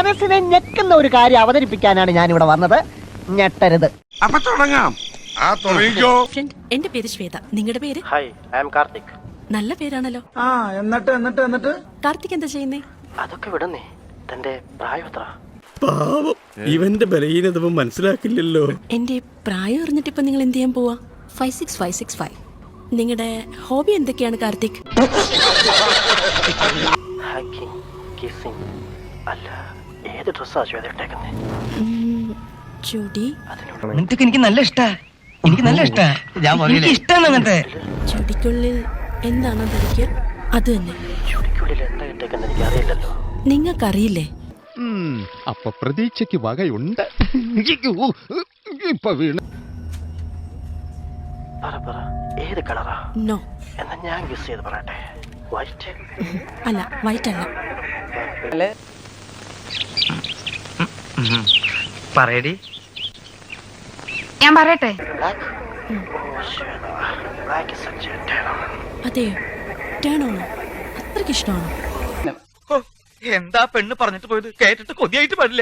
മനസ്സിനെ ഞെക്കുന്ന ഒരു കാര്യം അവതരിപ്പിക്കാനാണ് ഞാൻ ഇവിടെ വന്നത്. ഞെട്ടരുത്. അപ്പൊ തുടങ്ങാം. തുടങ്ങിക്കോ. എന്റെ പേര് ശ്വേത. നിങ്ങളുടെ പേര്? Hi, I am Karthik. നല്ല പേരാണല്ലോ. എന്നിട്ട് കാർത്തിക് എന്താ ചെയ്യുന്നേ? അതൊക്കെ വിടുന്നേ. തന്റെ പ്രായം എത്ര? പാവം, ഇവന്റെ ബലഹീനത മനസ്സിലാക്കില്ലല്ലോ. എന്റെ പ്രായം അറിഞ്ഞിട്ട് ഇപ്പൊ നിങ്ങൾ എന്ത് ചെയ്യാൻ പോവാ? 56565. നിങ്ങളുടെ ഹോബി എന്തൊക്കെയാണ് കാർത്തിക്? Hacking, kissing. അല്ല, ഏത് ഡ്രസ്സാ ശ്വേത ഇട്ടേക്കുന്നേ? ചുടി. എനിക്ക് നല്ല ഇഷ്ടാ. എനിക്ക് ഇഷ്ടാണ് അങ്ങനത്തെ. ചുടിക്കുള്ളിൽ എന്താണോ ധരിക്കുക അത് തന്നെ. ചുടിക്കുള്ളിൽ എന്താ ഇട്ടേക്കെന്ന് എനിക്ക് അറിയില്ലല്ലോ. നിങ്ങൾക്കറിയില്ലേ? അപ്പൊ പ്രതീക്ഷയ്ക്ക് വകയുണ്ട്. ഇപ്പൊ വീണ്. പറ, ഏത് കളറാ? നോ. എന്നാ ഞാൻ ഗസ് ചെയ്ത് പറയട്ടെ. വൈറ്റ്? അല്ല, വൈറ്റ് അല്ല. പറയടി. ഞാൻ പറയട്ടെ. Black? Black is such A turn on. അതെയോ? ടേൺ ഓണോ? അത്രയ്ക്ക് ഇഷ്ടമാണോ? എന്താ പെണ്ണ് പറഞ്ഞിട്ട് പോയത്? കേട്ടിട്ട് കൊതിയായിട്ട് പാടില്ല.